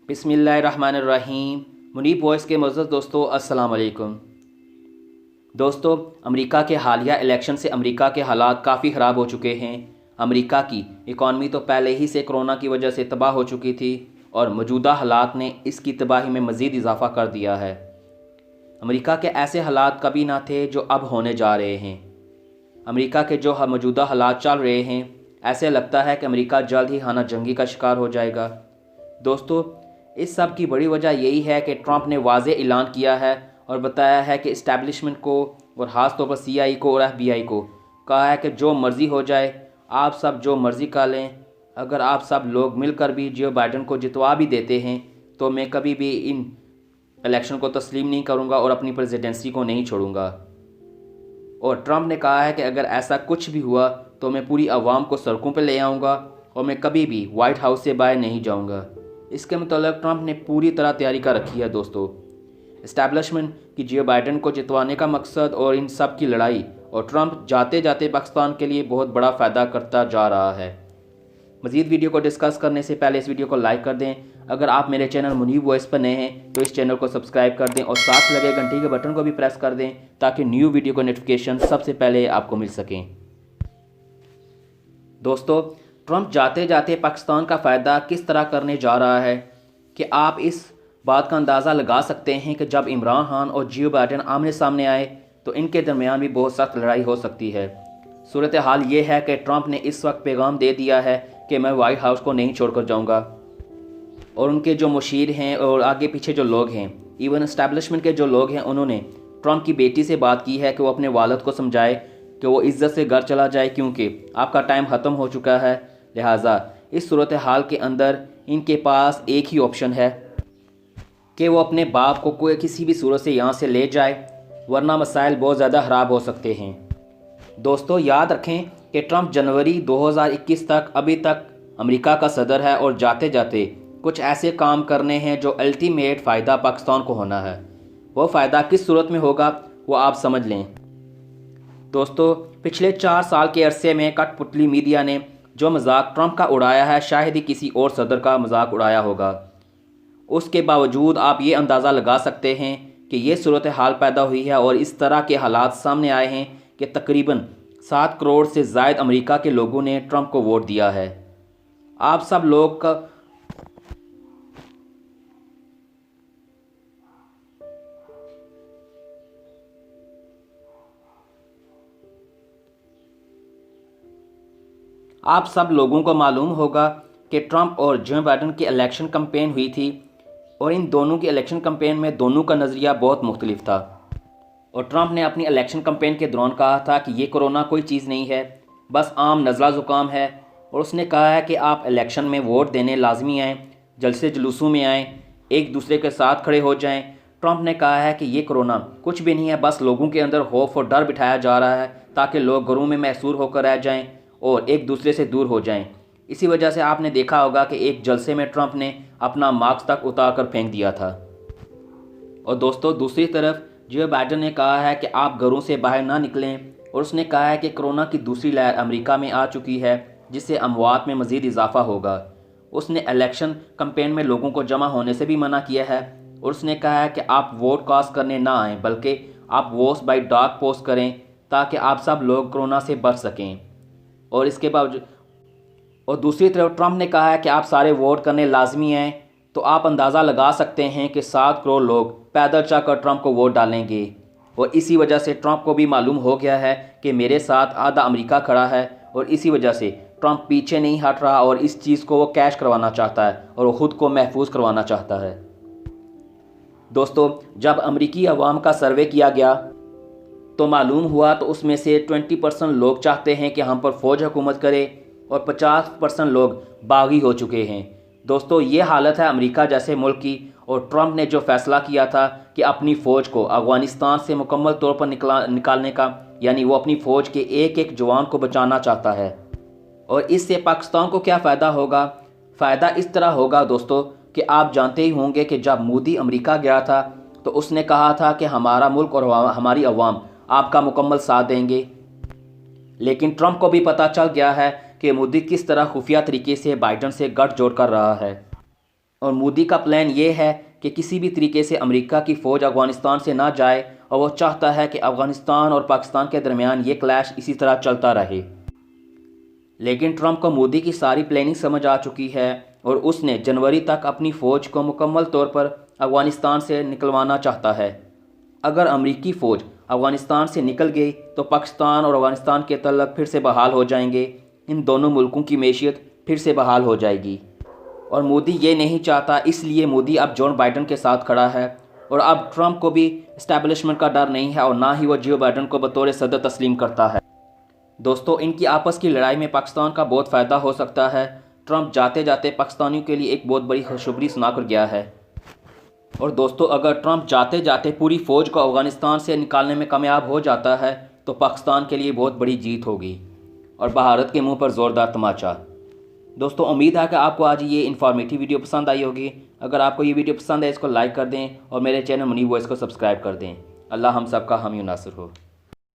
बिस्मिल्लाहिर्रहमानिर्रहीम। मुनीब वॉइस के मुअज़्ज़ज़ दोस्तों, अस्सलाम वालेकुम। दोस्तों, अमेरिका के हालिया इलेक्शन से अमेरिका के हालात काफ़ी ख़राब हो चुके हैं। अमेरिका की इकॉनमी तो पहले ही से कोरोना की वजह से तबाह हो चुकी थी और मौजूदा हालात ने इसकी तबाही में मज़ीद इजाफ़ा कर दिया है। अमेरिका के ऐसे हालात कभी ना थे जो अब होने जा रहे हैं। अमेरिका के जो मौजूदा हालात चल रहे हैं, ऐसे लगता है कि अमेरिका जल्द ही खाना जंगी का शिकार हो जाएगा। दोस्तों, इस सब की बड़ी वजह यही है कि ट्रंप ने वाज़े ऐलान किया है और बताया है कि इस्टेब्लिशमेंट को और ख़ास तौर पर CIA को और FBI को कहा है कि जो मर्ज़ी हो जाए, आप सब जो मर्ज़ी कर लें। अगर आप सब लोग मिलकर भी जो बाइडन को जितवा भी देते हैं तो मैं कभी भी इन इलेक्शन को तस्लीम नहीं करूँगा और अपनी प्रेसिडेंसी को नहीं छोड़ूंगा। और ट्रंप ने कहा है कि अगर ऐसा कुछ भी हुआ तो मैं पूरी आवाम को सड़कों पर ले आऊँगा और मैं कभी भी वाइट हाउस से बाहर नहीं जाऊँगा। इसके मतलब ट्रंप ने पूरी तरह तैयारी कर रखी है। दोस्तों, इस्टेब्लिशमेंट की जो बाइडन को जितवाने का मकसद और इन सब की लड़ाई, और ट्रंप जाते जाते पाकिस्तान के लिए बहुत बड़ा फ़ायदा करता जा रहा है। मज़ीद वीडियो को डिस्कस करने से पहले इस वीडियो को लाइक कर दें। अगर आप मेरे चैनल मुनीब वॉइस पर नए हैं तो इस चैनल को सब्सक्राइब कर दें और साथ लगे घंटी के बटन को भी प्रेस कर दें ताकि न्यू वीडियो का नोटिफिकेशन सबसे पहले आपको मिल सकें। दोस्तों, ट्रंप जाते जाते पाकिस्तान का फ़ायदा किस तरह करने जा रहा है कि आप इस बात का अंदाज़ा लगा सकते हैं कि जब इमरान खान और जो बाइडन आमने सामने आए तो इनके दरमियान भी बहुत सख्त लड़ाई हो सकती है। सूरत हाल ये है कि ट्रंप ने इस वक्त पैगाम दे दिया है कि मैं वाइट हाउस को नहीं छोड़कर जाऊंगा, और उनके जो मुशीर हैं और आगे पीछे जो लोग हैं, इवन इस्टेब्लिशमेंट के जो लोग हैं, उन्होंने ट्रंप की बेटी से बात की है कि वो अपने वालिद को समझाए कि वो इज़्ज़त से घर चला जाए क्योंकि आपका टाइम ख़त्म हो चुका है। लिहाजा इस सूरत हाल के अंदर इनके पास एक ही ऑप्शन है कि वो अपने बाप को कोई किसी भी सूरत से यहाँ से ले जाए, वरना मसाइल बहुत ज़्यादा ख़राब हो सकते हैं। दोस्तों, याद रखें कि ट्रंप जनवरी 2021 तक अभी तक अमेरिका का सदर है और जाते जाते कुछ ऐसे काम करने हैं जो अल्टीमेट फ़ायदा पाकिस्तान को होना है। वो फ़ायदा किस सूरत में होगा वो आप समझ लें। दोस्तों, पिछले 4 साल के अरसे में कठपुतली मीडिया ने जो मजाक ट्रंप का उड़ाया है, शायद ही किसी और सदर का मजाक उड़ाया होगा। उसके बावजूद आप ये अंदाज़ा लगा सकते हैं कि ये सूरत हाल पैदा हुई है और इस तरह के हालात सामने आए हैं कि तकरीबन 7 करोड़ से ज़ायद अमेरिका के लोगों ने ट्रंप को वोट दिया है। आप सब लोग का आप सब लोगों को मालूम होगा कि ट्रंप और जो बाइडन की इलेक्शन कैंपेन हुई थी और इन दोनों की इलेक्शन कैंपेन में दोनों का नज़रिया बहुत मुख्तलिफ था। और ट्रंप ने अपनी इलेक्शन कैंपेन के दौरान कहा था कि ये कोरोना कोई चीज़ नहीं है, बस आम नज़ला ज़ुकाम है। और उसने कहा है कि आप इलेक्शन में वोट देने लाजमी आएँ, जलसे जुलूसों में आएँ, एक दूसरे के साथ खड़े हो जाएँ। ट्रंप ने कहा है कि ये कोरोना कुछ भी नहीं है, बस लोगों के अंदर खौफ और डर बिठाया जा रहा है ताकि लोग घरों में महसूर होकर रह जाएँ और एक दूसरे से दूर हो जाएं। इसी वजह से आपने देखा होगा कि एक जलसे में ट्रंप ने अपना मास्क तक उतार कर फेंक दिया था। और दोस्तों, दूसरी तरफ जो बाइडन ने कहा है कि आप घरों से बाहर ना निकलें, और उसने कहा है कि कोरोना की दूसरी लहर अमेरिका में आ चुकी है जिससे अमवात में मज़ीद इजाफा होगा। उसने इलेक्शन कैंपेन में लोगों को जमा होने से भी मना किया है और उसने कहा है कि आप वोट कास्ट करने ना आएँ, बल्कि आप वोट्स बाय डाक पोस्ट करें ताकि आप सब लोग कोरोना से बच सकें। और इसके बावजूद और दूसरी तरफ ट्रंप ने कहा है कि आप सारे वोट करने लाजमी हैं। तो आप अंदाज़ा लगा सकते हैं कि 7 करोड़ लोग पैदल चलकर ट्रंप को वोट डालेंगे। और इसी वजह से ट्रंप को भी मालूम हो गया है कि मेरे साथ आधा अमेरिका खड़ा है, और इसी वजह से ट्रंप पीछे नहीं हट रहा और इस चीज़ को वो कैश करवाना चाहता है और वो ख़ुद को महफूज करवाना चाहता है। दोस्तों, जब अमेरिकी अवाम का सर्वे किया गया तो मालूम हुआ तो उसमें से 20% लोग चाहते हैं कि हम पर फ़ौज हुकूमत करे और 50% लोग बागी हो चुके हैं। दोस्तों, ये हालत है अमेरिका जैसे मुल्क की, और ट्रंप ने जो फ़ैसला किया था कि अपनी फ़ौज को अफ़गानिस्तान से मुकम्मल तौर पर निकालने का, यानी वो अपनी फ़ौज के एक एक जवान को बचाना चाहता है। और इससे पाकिस्तान को क्या फ़ायदा होगा? फ़ायदा इस तरह होगा दोस्तों कि आप जानते ही होंगे कि जब मोदी अमेरिका गया था तो उसने कहा था कि हमारा मुल्क और हमारी अवाम आपका मुकम्मल साथ देंगे। लेकिन ट्रंप को भी पता चल गया है कि मोदी किस तरह खुफिया तरीके से बाइडन से गठजोड़ कर रहा है, और मोदी का प्लान ये है कि किसी भी तरीके से अमेरिका की फ़ौज अफ़गानिस्तान से ना जाए और वो चाहता है कि अफ़गानिस्तान और पाकिस्तान के दरमियान ये क्लैश इसी तरह चलता रहे। लेकिन ट्रंप को मोदी की सारी प्लानिंग समझ आ चुकी है और उसने जनवरी तक अपनी फ़ौज को मुकम्मल तौर पर अफ़गानिस्तान से निकलवाना चाहता है। अगर अमेरिकी फ़ौज अफ़गानिस्तान से निकल गई तो पाकिस्तान और अफ़गानिस्तान के तल्लक फिर से बहाल हो जाएंगे। इन दोनों मुल्कों की मैशियत फिर से बहाल हो जाएगी और मोदी ये नहीं चाहता, इसलिए मोदी अब जॉन बाइडन के साथ खड़ा है। और अब ट्रंप को भी इस्टेब्लिशमेंट का डर नहीं है और ना ही वो जो बाइडन को बतौर सदर तस्लीम करता है। दोस्तों, इनकी आपस की लड़ाई में पाकिस्तान का बहुत फ़ायदा हो सकता है। ट्रंप जाते जाते पाकिस्तानियों के लिए एक बहुत बड़ी खुशखबरी सुनाकर गया है। और दोस्तों, अगर ट्रंप जाते जाते पूरी फ़ौज को अफ़गानिस्तान से निकालने में कामयाब हो जाता है तो पाकिस्तान के लिए बहुत बड़ी जीत होगी और भारत के मुंह पर ज़ोरदार तमाचा। दोस्तों, उम्मीद है कि आपको आज ये इन्फॉर्मेटिव वीडियो पसंद आई होगी। अगर आपको ये वीडियो पसंद है इसको लाइक कर दें और मेरे चैनल मुनीब वॉइस को सब्सक्राइब कर दें। अल्लाह हम सब का हामी नासिर हो।